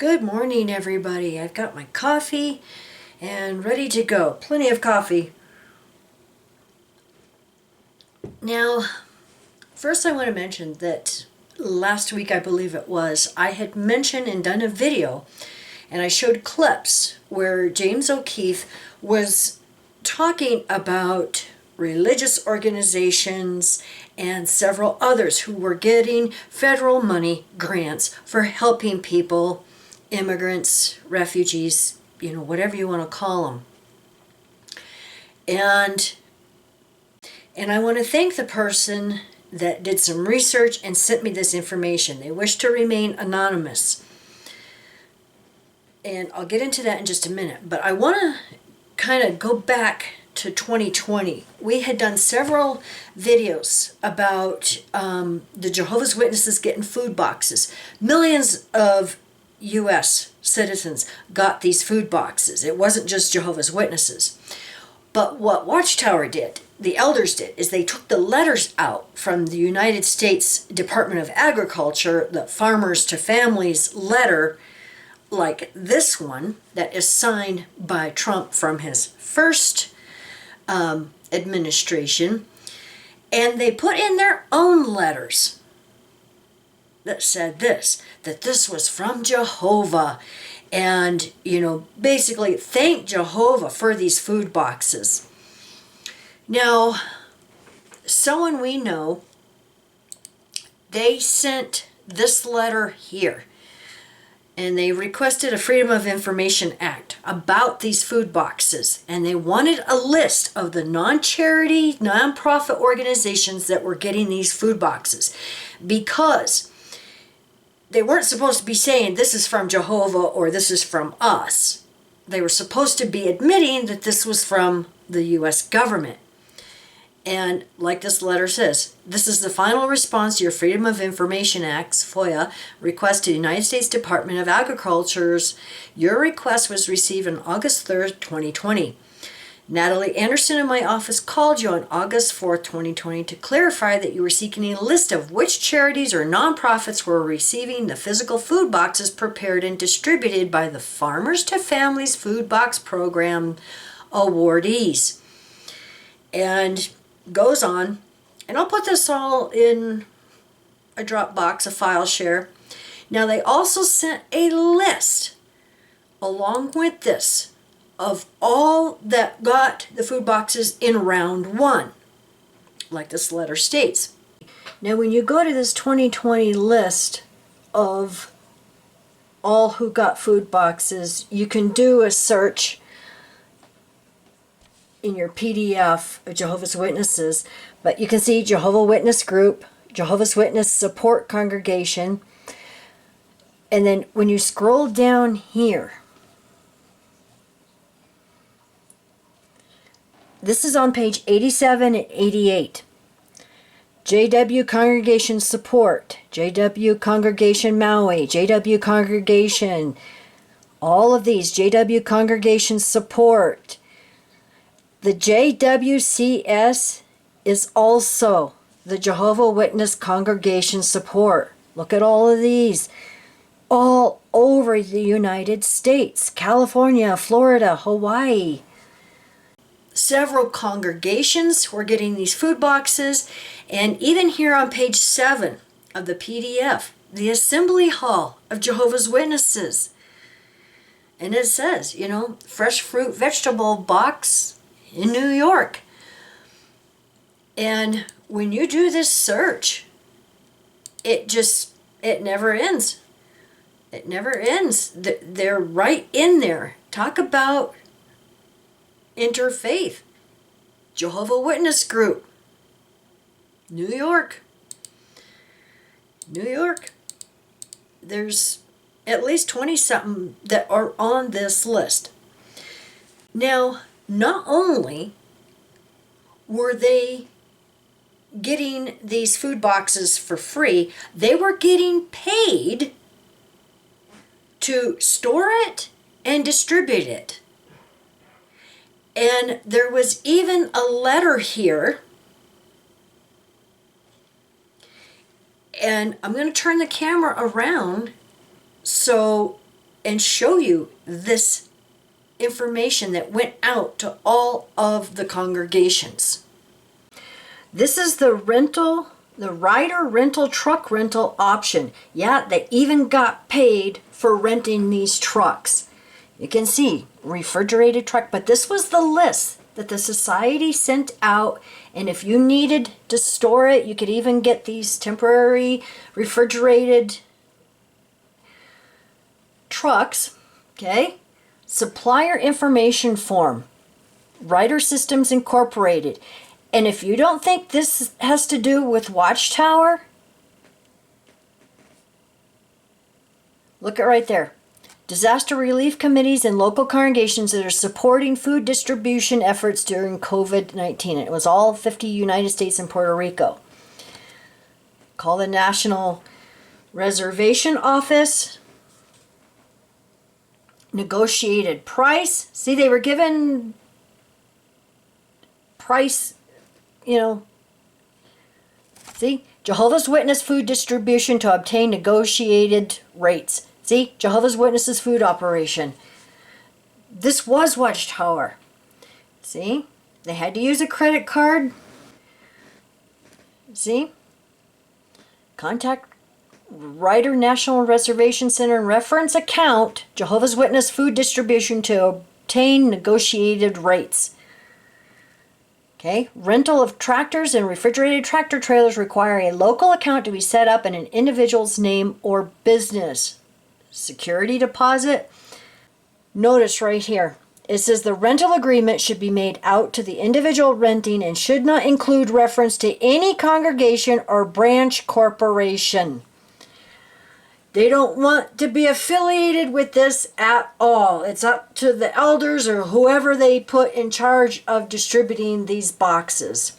Good morning, everybody. I've got my coffee and ready to go. Plenty of coffee. Now, first I want to mention that last week, I believe it was, I had mentioned and done a video and I showed clips where James O'Keefe was talking about religious organizations and several others who were getting federal money grants for helping people, immigrants, refugees, whatever you want to call them. And I want to thank the person that did some research and sent me this information. They wish to remain anonymous. And I'll get into that in just a minute. But I want to kind of go back to 2020. We had done several videos about the Jehovah's Witnesses getting food boxes. Millions of U.S. citizens got these food boxes. It wasn't just Jehovah's Witnesses. But what Watchtower did, the elders did, is they took the letters out from the United States Department of Agriculture, the Farmers to Families letter, like this one that is signed by Trump from his first administration, and they put in their own letters that said that this was from Jehovah, and basically thank Jehovah for these food boxes. Now, someone we know, they sent this letter here, and they requested a Freedom of Information Act about these food boxes, and they wanted a list of the non-charity, non-profit organizations that were getting these food boxes, because they weren't supposed to be saying this is from Jehovah or this is from us. They were supposed to be admitting that this was from the U.S. government. And like this letter says, this is the final response to your Freedom of Information Act's FOIA request to the United States Department of Agriculture's. Your request was received on August 3rd, 2020. Natalie Anderson in my office called you on August 4th, 2020 to clarify that you were seeking a list of which charities or nonprofits were receiving the physical food boxes prepared and distributed by the Farmers to Families Food Box Program awardees. And goes on, and I'll put this all in a Dropbox, a file share. Now, they also sent a list along with this of all that got the food boxes in round one, like this letter states. Now, when you go to this 2020 list of all who got food boxes, you can do a search in your PDF of Jehovah's Witnesses, but you can see Jehovah Witness Group, Jehovah's Witness Support Congregation, and then when you scroll down here, this is on page 87 and 88. JW Congregation Support, JW Congregation Maui, JW Congregation, all of these, JW Congregation Support. The JWCS is also the Jehovah Witness Congregation Support. Look at all of these. All over the United States, California, Florida, Hawaii. Several congregations were getting these food boxes, and even here on page 7 of the PDF, the Assembly Hall of Jehovah's Witnesses. And it says, fresh fruit vegetable box in New York. And when you do this search, it never ends. It never ends. They're right in there. Talk about interfaith. Jehovah Witness Group. New York. New York. There's at least 20-something that are on this list. Now, not only were they getting these food boxes for free, they were getting paid to store it and distribute it. And there was even a letter here, and I'm going to turn the camera around so and show you this information that went out to all of the congregations. This is the rider rental truck rental option. Yeah, they even got paid for renting these trucks. You can see refrigerated truck, but this was the list that the society sent out, and if you needed to store it, you could even get these temporary refrigerated trucks. Okay, supplier information form, Rider Systems Incorporated. And if you don't think this has to do with Watchtower, look at right there. Disaster relief committees and local congregations that are supporting food distribution efforts during COVID-19. It was all 50 United States and Puerto Rico. Call the National Reservation Office. Negotiated price. See, they were given price, see, Jehovah's Witness food distribution to obtain negotiated rates. See, Jehovah's Witnesses food operation. This was Watchtower. See, they had to use a credit card. See, contact Rider National Reservation Center and reference account Jehovah's Witness food distribution to obtain negotiated rates. Okay, rental of tractors and refrigerated tractor trailers require a local account to be set up in an individual's name or business. Security deposit. Notice right here, it says the rental agreement should be made out to the individual renting and should not include reference to any congregation or branch corporation. They don't want to be affiliated with this at all. It's up to the elders or whoever they put in charge of distributing these boxes.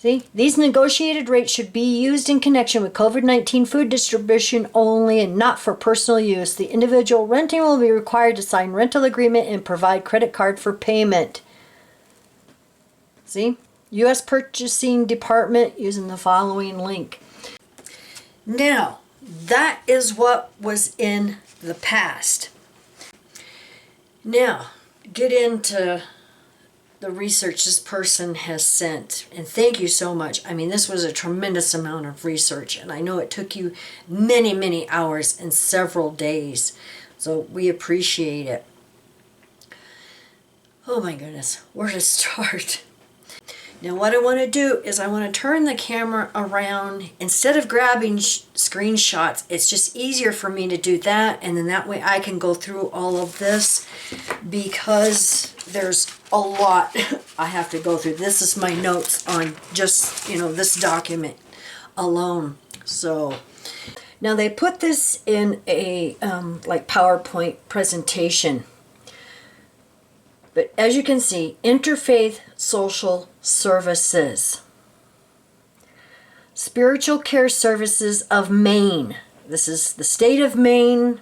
See, these negotiated rates should be used in connection with COVID-19 food distribution only and not for personal use. The individual renting will be required to sign rental agreement and provide credit card for payment. See, U.S. Purchasing Department using the following link. Now, that is what was in the past. Now, get into the research this person has sent. And thank you so much. I mean, this was a tremendous amount of research. And I know it took you many, many hours and several days. So we appreciate it. Oh my goodness, where to start? Now what I want to do is I want to turn the camera around. Instead of grabbing screenshots, it's just easier for me to do that, and then that way I can go through all of this because there's a lot I have to go through. This is my notes on just, this document alone. So now they put this in a like PowerPoint presentation. But as you can see, Interfaith Social Services. Spiritual Care Services of Maine. This is the state of Maine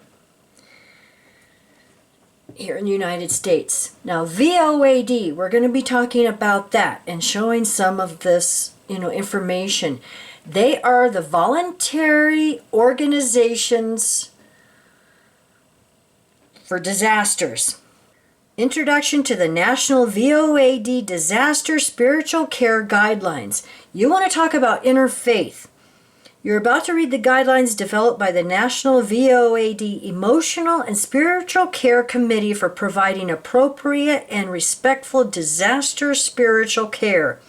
here in the United States. Now, V.O.A.D, we're going to be talking about that and showing some of this, information. They are the voluntary organizations for disasters. Introduction to the National V.O.A.D Disaster Spiritual Care Guidelines. You want to talk about interfaith. You're about to read the guidelines developed by the National V.O.A.D Emotional and Spiritual Care Committee for providing appropriate and respectful disaster spiritual care.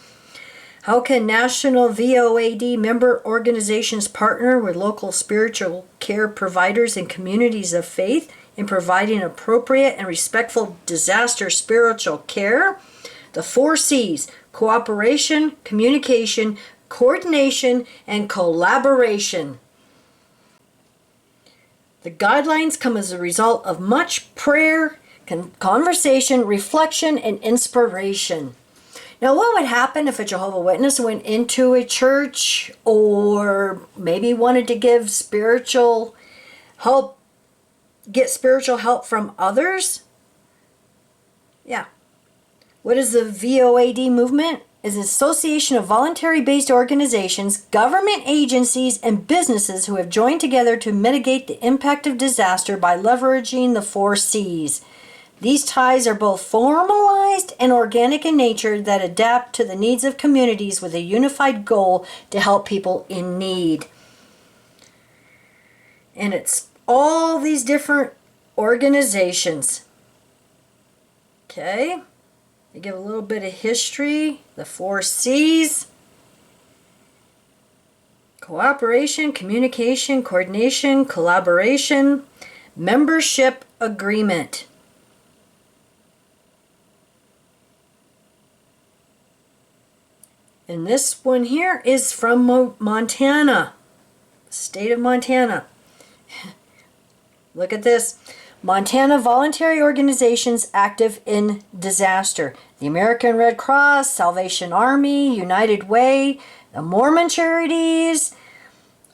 How can National V.O.A.D member organizations partner with local spiritual care providers and communities of faith in providing appropriate and respectful disaster spiritual care? The 4 C's: cooperation, communication, coordination, and collaboration. The guidelines come as a result of much prayer, conversation, reflection, and inspiration. Now, what would happen if a Jehovah's Witness went into a church or maybe wanted to give spiritual help, get spiritual help from others? Yeah. What is the V.O.A.D movement? is an association of voluntary-based organizations, government agencies, and businesses who have joined together to mitigate the impact of disaster by leveraging the 4Cs. These ties are both formalized and organic in nature that adapt to the needs of communities with a unified goal to help people in need. And it's all these different organizations. Okay? I give a little bit of history. The 4Cs. Cooperation, communication, coordination, collaboration, membership agreement. And this one here is from Montana, state of Montana. Look at this. Montana voluntary organizations active in disaster. The American Red Cross, Salvation Army, United Way, the Mormon Charities,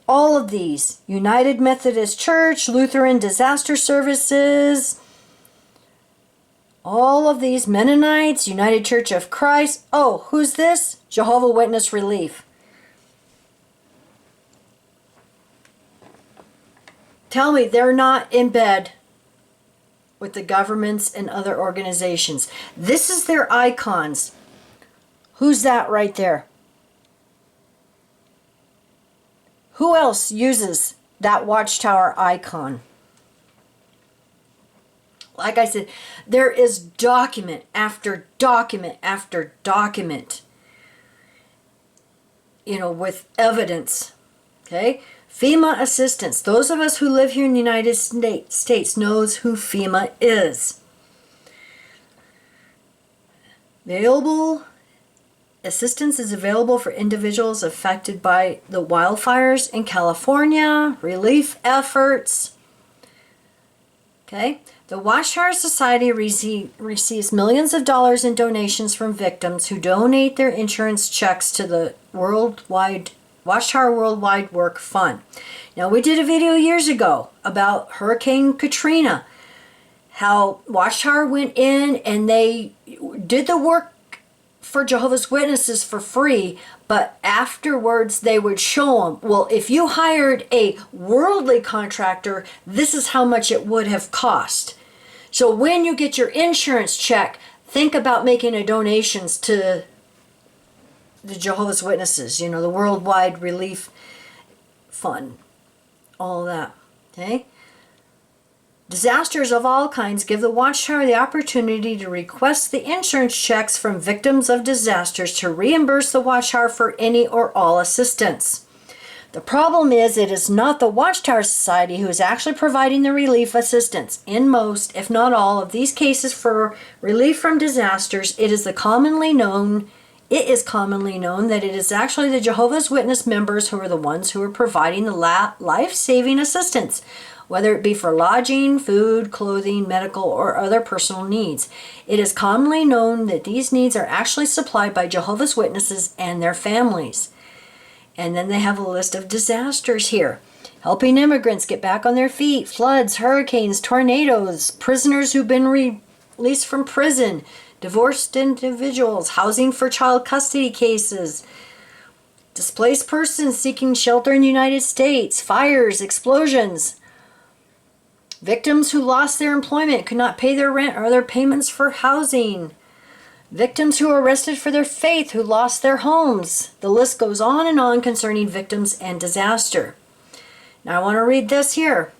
all of these. United Methodist Church, Lutheran Disaster Services, all of these. Mennonites, United Church of Christ. Oh, who's this? Jehovah's Witness Relief. Tell me they're not in bed with the governments and other organizations. This is their icons. Who's that right there? Who else uses that Watchtower icon? Like I said, there is document after document after document, with evidence. Okay? FEMA assistance. Those of us who live here in the United States knows who FEMA is. Available assistance is available for individuals affected by the wildfires in California, relief efforts. Okay? The Watchtower Society receives millions of dollars in donations from victims who donate their insurance checks to the Watchtower Worldwide Work Fund. Now, we did a video years ago about Hurricane Katrina, how Watchtower went in and they did the work for Jehovah's Witnesses for free, but afterwards they would show them, well, if you hired a worldly contractor, this is how much it would have cost. So when you get your insurance check, think about making a donations to the Jehovah's Witnesses, the Worldwide Relief Fund, all that, okay? Disasters of all kinds give the Watchtower the opportunity to request the insurance checks from victims of disasters to reimburse the Watchtower for any or all assistance. The problem is it is not the Watchtower Society who is actually providing the relief assistance. In most, if not all, of these cases for relief from disasters, it is commonly known that it is actually the Jehovah's Witness members who are the ones who are providing the life-saving assistance, whether it be for lodging, food, clothing, medical, or other personal needs. It is commonly known that these needs are actually supplied by Jehovah's Witnesses and their families. And then they have a list of disasters here. Helping immigrants get back on their feet, floods, hurricanes, tornadoes, prisoners who've been released from prison, divorced individuals, housing for child custody cases, displaced persons seeking shelter in the United States, fires, explosions, victims who lost their employment, could not pay their rent or other payments for housing, victims who were arrested for their faith, who lost their homes. The list goes on concerning victims and disaster. Now I want to read this here.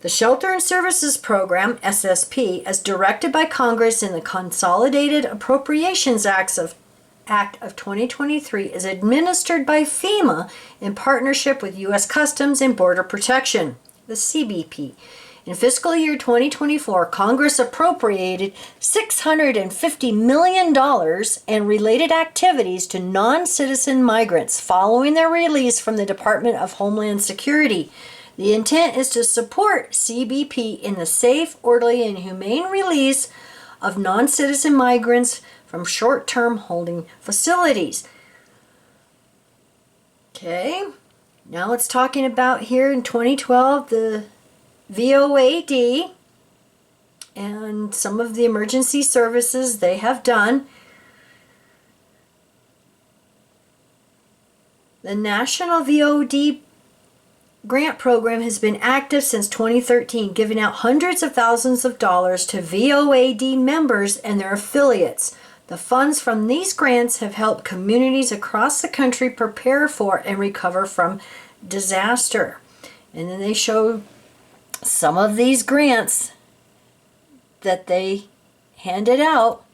The Shelter and Services Program, SSP, as directed by Congress in the Consolidated Appropriations Act of 2023, is administered by FEMA in partnership with U.S. Customs and Border Protection, the CBP. In fiscal year 2024, Congress appropriated $650 million and related activities to non-citizen migrants following their release from the Department of Homeland Security. The intent is to support CBP in the safe, orderly, and humane release of non-citizen migrants from short-term holding facilities. Okay, now it's talking about here in 2012, the V.O.A.D. and some of the emergency services they have done. The National V.O.A.D grant program has been active since 2013, giving out hundreds of thousands of dollars to V.O.A.D members and their affiliates. The funds from these grants have helped communities across the country prepare for and recover from disaster. And then they show some of these grants that they handed out.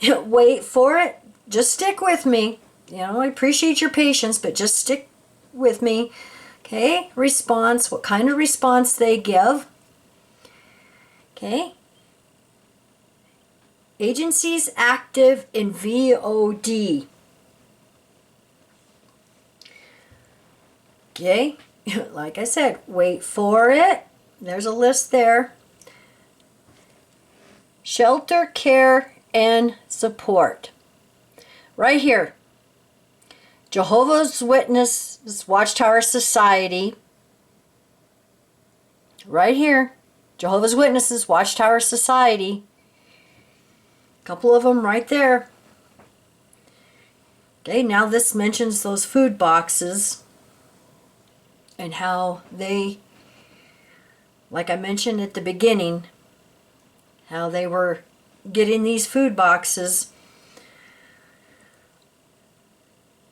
Wait for it. Just stick with me. I appreciate your patience, but just stick with me. Okay, response, what kind of response they give. Okay. Agencies active in V.O.A.D. Okay, like I said, wait for it. There's a list there. Shelter, care, and support. Right here. Jehovah's Witnesses Watchtower Society. Right here. Jehovah's Witnesses Watchtower Society. A couple of them right there. Okay, now this mentions those food boxes and how they, like I mentioned at the beginning, how they were getting these food boxes.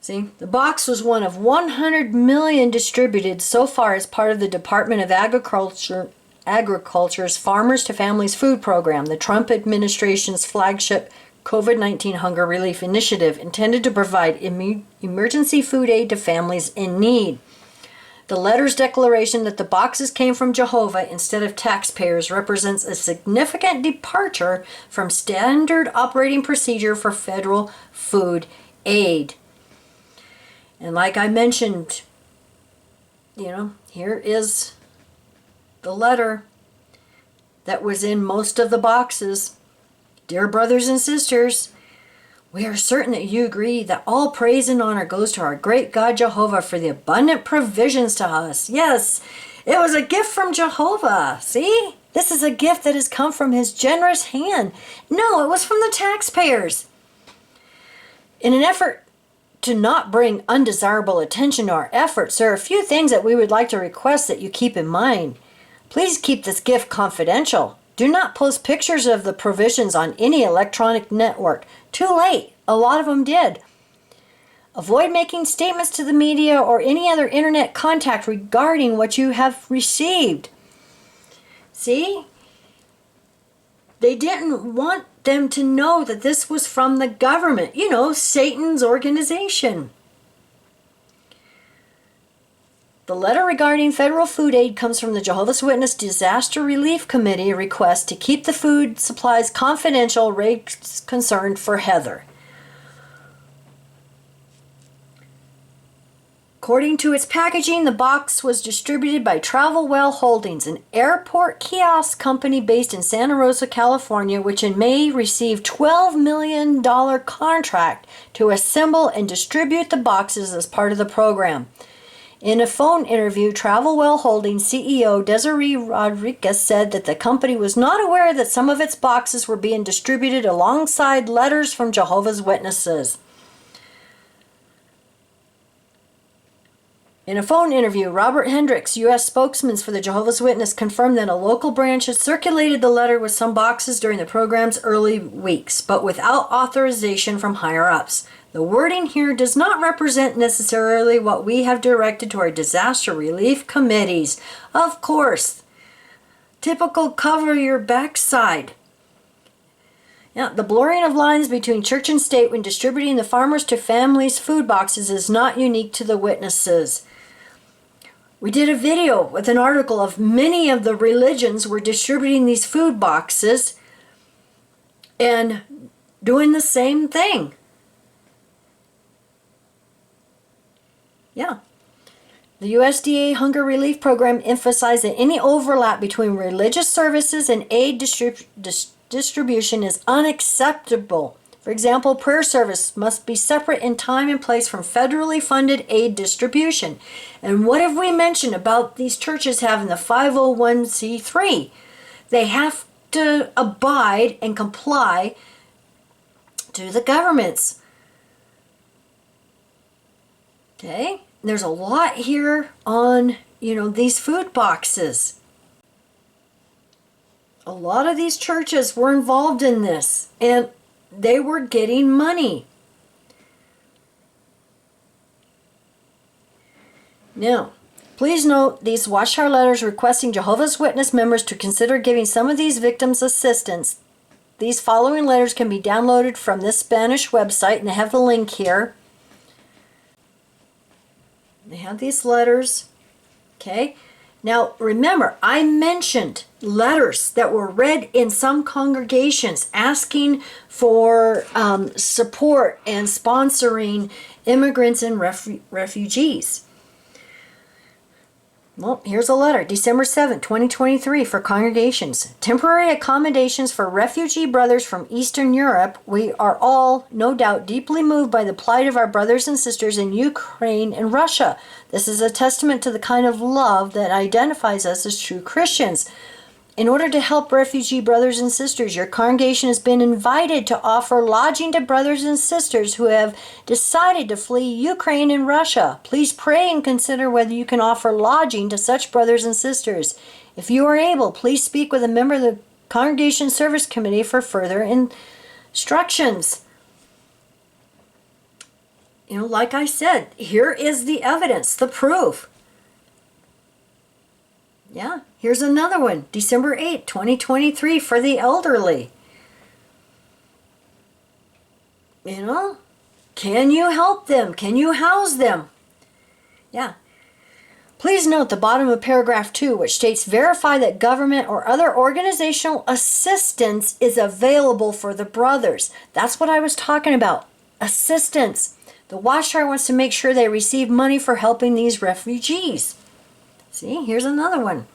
See, the box was one of 100 million distributed so far as part of the Department of Agriculture's Farmers to Families Food Program, the Trump administration's flagship COVID-19 hunger relief initiative intended to provide emergency food aid to families in need. The letter's declaration that the boxes came from Jehovah instead of taxpayers represents a significant departure from standard operating procedure for federal food aid. And like I mentioned, here is the letter that was in most of the boxes. Dear brothers and sisters, we are certain that you agree that all praise and honor goes to our great God Jehovah for the abundant provisions to us. Yes, it was a gift from Jehovah. See? This is a gift that has come from his generous hand. No, it was from the taxpayers. In an effort to not bring undesirable attention to our efforts, there are a few things that we would like to request that you keep in mind. Please keep this gift confidential. Do not post pictures of the provisions on any electronic network. Too late. A lot of them did. Avoid making statements to the media or any other internet contact regarding what you have received. See? They didn't want them to know that this was from the government, Satan's organization. The letter regarding federal food aid comes from the Jehovah's Witness Disaster Relief Committee request to keep the food supplies confidential, raised concern for Heather. According to its packaging, the box was distributed by Travelwell Holdings, an airport kiosk company based in Santa Rosa, California, which in May received $12 million contract to assemble and distribute the boxes as part of the program. In a phone interview, Travelwell Holdings CEO Desiree Rodriguez said that the company was not aware that some of its boxes were being distributed alongside letters from Jehovah's Witnesses. In a phone interview, Robert Hendricks, U.S. spokesman for the Jehovah's Witness, confirmed that a local branch had circulated the letter with some boxes during the program's early weeks, but without authorization from higher-ups. The wording here does not represent necessarily what we have directed to our disaster relief committees. Of course, typical cover your backside. Now, the blurring of lines between church and state when distributing the Farmers to Families food boxes is not unique to the witnesses. We did a video with an article of many of the religions were distributing these food boxes and doing the same thing. Yeah. The USDA Hunger Relief Program emphasized that any overlap between religious services and aid distribution is unacceptable. For example, prayer service must be separate in time and place from federally funded aid distribution. And what have we mentioned about these churches having the 501c3? They have to abide and comply to the government's Okay, there's a lot here on, these food boxes. A lot of these churches were involved in this, and they were getting money. Now, please note these Watchtower letters requesting Jehovah's Witness members to consider giving some of these victims assistance. These following letters can be downloaded from this Spanish website, and I have the link here. They have these letters. Okay. Now, remember, I mentioned letters that were read in some congregations asking for support and sponsoring immigrants and refugees. Well, here's a letter, December 7, 2023, for congregations. Temporary accommodations for refugee brothers from Eastern Europe. We are all, no doubt, deeply moved by the plight of our brothers and sisters in Ukraine and Russia. This is a testament to the kind of love that identifies us as true Christians. In order to help refugee brothers and sisters, your congregation has been invited to offer lodging to brothers and sisters who have decided to flee Ukraine and Russia. Please pray and consider whether you can offer lodging to such brothers and sisters. If you are able, please speak with a member of the Congregation Service Committee for further instructions. Like I said, here is the evidence, the proof. Yeah, here's another one, December 8, 2023, for the elderly. Can you help them? Can you house them? Yeah. Please note the bottom of paragraph 2, which states, verify that government or other organizational assistance is available for the brothers. That's what I was talking about, assistance. The Watchtower wants to make sure they receive money for helping these refugees. See, here's another one.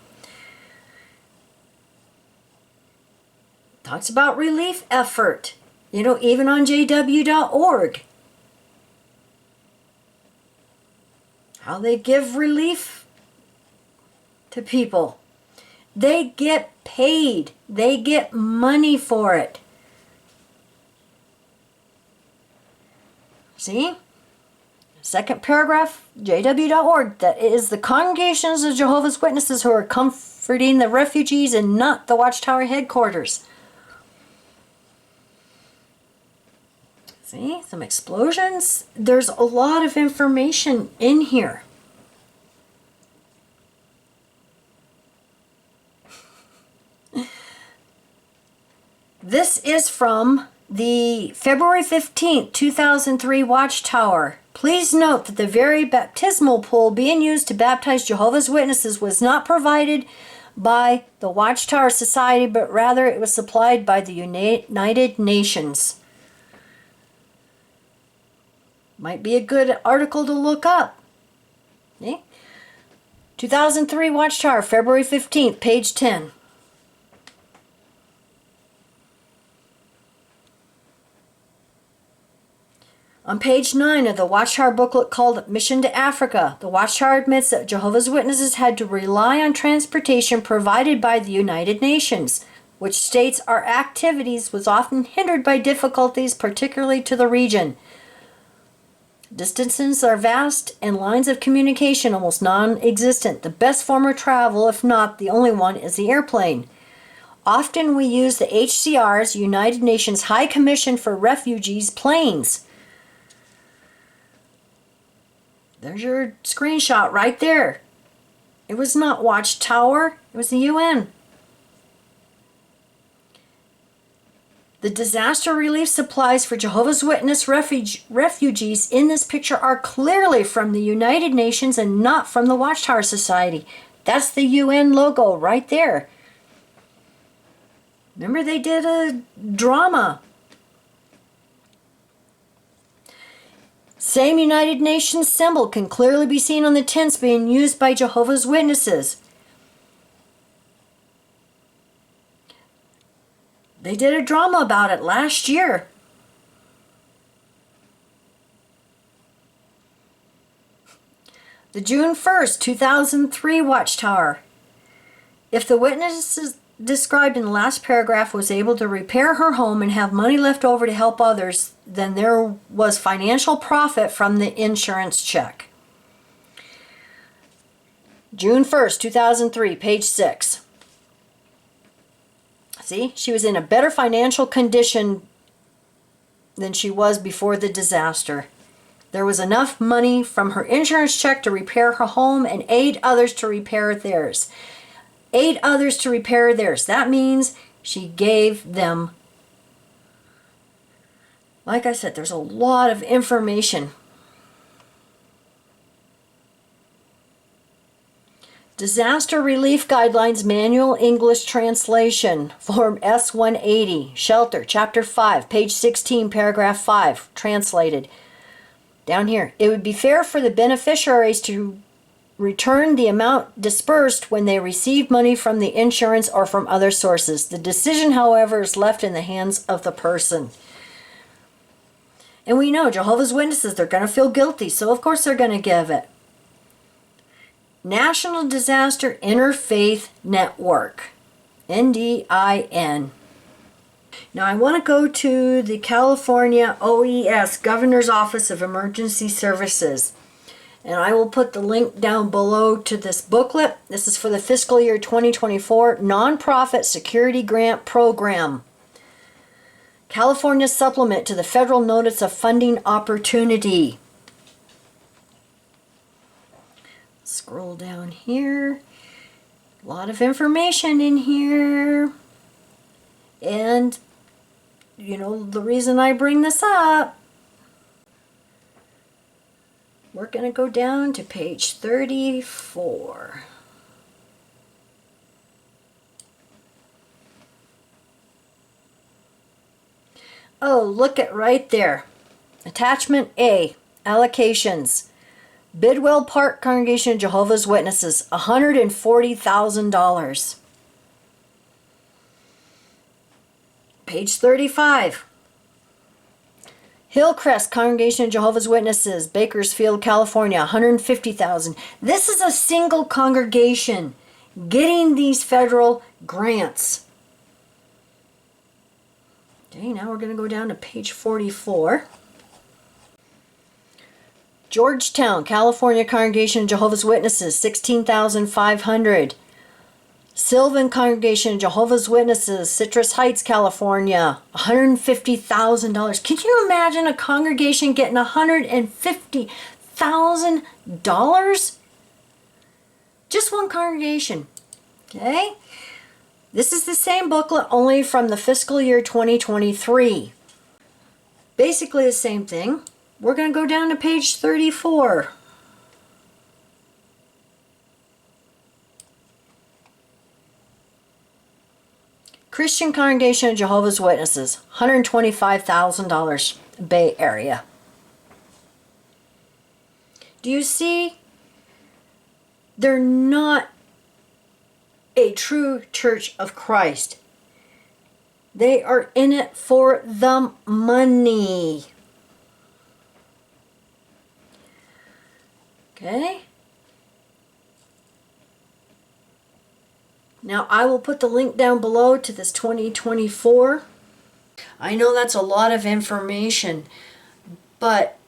Talks about relief effort, even on jw.org. How they give relief to people. They get paid. They get money for it. See? Second paragraph, jw.org, that is the congregations of Jehovah's Witnesses who are comforting the refugees and not the Watchtower headquarters. See, some explosions. There's a lot of information in here. This is from the February 15th, 2003 Watchtower. Please note that the very baptismal pool being used to baptize Jehovah's Witnesses was not provided by the Watchtower Society, but rather it was supplied by the United Nations. Might be a good article to look up. Okay? 2003 Watchtower, February 15th, page 10. On page 9 of the Watchtower booklet called Mission to Africa, the Watchtower admits that Jehovah's Witnesses had to rely on transportation provided by the United Nations, which states our activities was often hindered by difficulties, particularly to the region. Distances are vast and lines of communication almost non-existent. The best form of travel, if not the only one, is the airplane. Often we use the HCR's, United Nations High Commission for Refugees, planes. There's your screenshot right there. It was not Watchtower, it was the UN. The disaster relief supplies for Jehovah's Witness refugees in this picture are clearly from the United Nations and not from the Watchtower Society. That's the UN logo right there. Remember they did a drama. Same United Nations symbol can clearly be seen on the tents being used by Jehovah's Witnesses. They did a drama about it last year. The June 1st, 2003 Watchtower. If the witnesses described in the last paragraph was able to repair her home and have money left over to help others, then there was financial profit from the insurance check. June 1st, 2003, page 6. See, she was in a better financial condition than she was before the disaster. There was enough money from her insurance check to repair her home and aid others to repair theirs. Aid others to repair theirs. That means she gave them. Like I said, there's a lot of information. Disaster Relief Guidelines Manual English Translation, Form S-180, Shelter, Chapter 5, page 16, paragraph 5, translated. Down here, it would be fair for the beneficiaries to return the amount disbursed when they receive money from the insurance or from other sources. The decision, however, is left in the hands of the person. And we know Jehovah's Witnesses, they're going to feel guilty, so of course they're going to give it. National Disaster Interfaith Network, NDIN. Now I want to go to the California OES, Governor's Office of Emergency Services. And I will put the link down below to this booklet. This is for the fiscal year 2024 Nonprofit Security Grant Program. California Supplement to the Federal Notice of Funding Opportunity. Scroll down here. A lot of information in here. And, you know, the reason I bring this up, we're going to go down to page 34. Oh, look at right there. Attachment A, allocations. Bidwell Park Congregation of Jehovah's Witnesses, $140,000. Page 35. Hillcrest Congregation of Jehovah's Witnesses, Bakersfield, California, $150,000. This is a single congregation getting these federal grants. Okay, now we're going to go down to page 44. Georgetown, California Congregation of Jehovah's Witnesses, $16,500. Sylvan Congregation of Jehovah's Witnesses, Citrus Heights, California, $150,000. Can you imagine a congregation getting $150,000? Just one congregation. Okay? This is the same booklet, only from the fiscal year 2023. Basically the same thing. We're going to go down to page 34. Christian Congregation of Jehovah's Witnesses, $125,000, Bay Area. Do you see? They're not a true Church of Christ. They are in it for the money. Okay? Now I will put the link down below to this 2024. I know that's a lot of information, but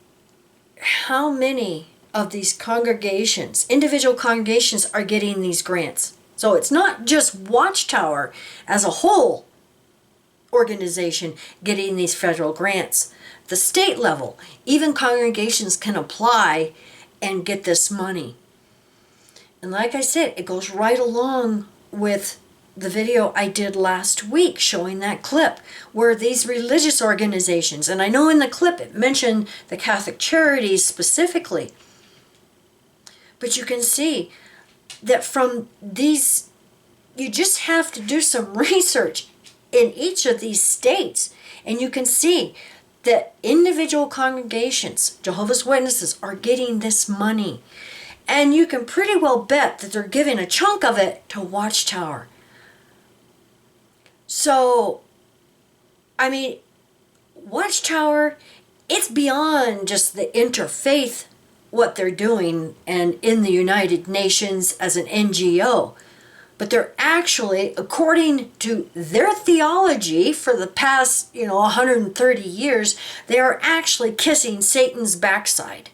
how many of these congregations, individual congregations, are getting these grants? So it's not just Watchtower as a whole organization getting these federal grants. The state level, even congregations can apply and get this money. And like I said, it goes right along with the video I did last week showing that clip where these religious organizations, and I know in the clip it mentioned the Catholic Charities specifically, but you can see that from these, you just have to do some research in each of these states, and you can see that individual congregations, Jehovah's Witnesses, are getting this money. And you can pretty well bet that they're giving a chunk of it to Watchtower. So, I mean, Watchtower, it's beyond just the interfaith, what they're doing, and in the United Nations as an NGO. But they're actually, according to their theology for the past, 130 years, they are actually kissing Satan's backside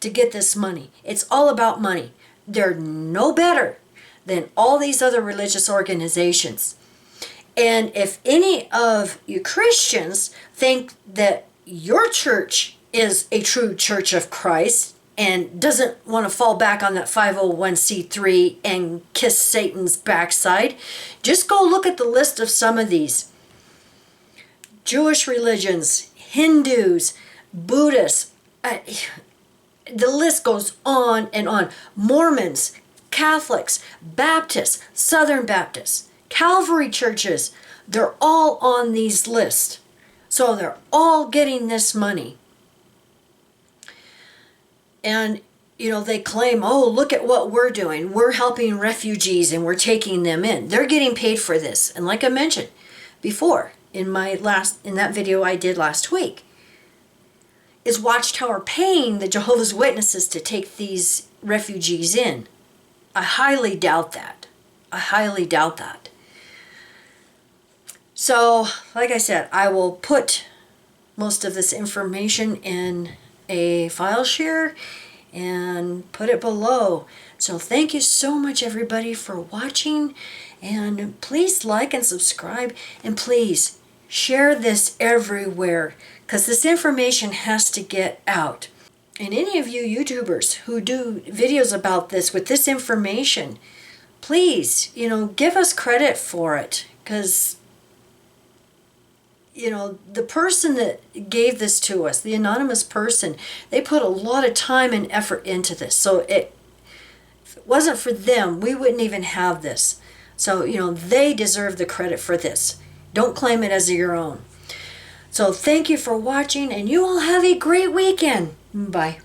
to get this money. It's all about money. they're no better than all these other religious organizations. And if any of you Christians think that your church is a true church of Christ and doesn't want to fall back on that 501c3 and kiss Satan's backside, just go look at the list of some of these. Jewish religions, Hindus, Buddhists, the list goes on and on. Mormons, Catholics, Baptists, Southern Baptists, Calvary churches, they're all on these lists. So they're all getting this money. And, they claim, oh, look at what we're doing. We're helping refugees and we're taking them in. They're getting paid for this. And like I mentioned before, in that video I did last week, is Watchtower paying the Jehovah's Witnesses to take these refugees in? I highly doubt that. I highly doubt that. So, like I said, I will put most of this information in a file share and put it below. So thank you so much, everybody, for watching. And please like and subscribe. And please share this everywhere, because this information has to get out. And any of you YouTubers who do videos about this with this information, please, give us credit for it. Because, the person that gave this to us, the anonymous person, they put a lot of time and effort into this. So if it wasn't for them, we wouldn't even have this. So, they deserve the credit for this. Don't claim it as your own. So thank you for watching, and you all have a great weekend. Bye.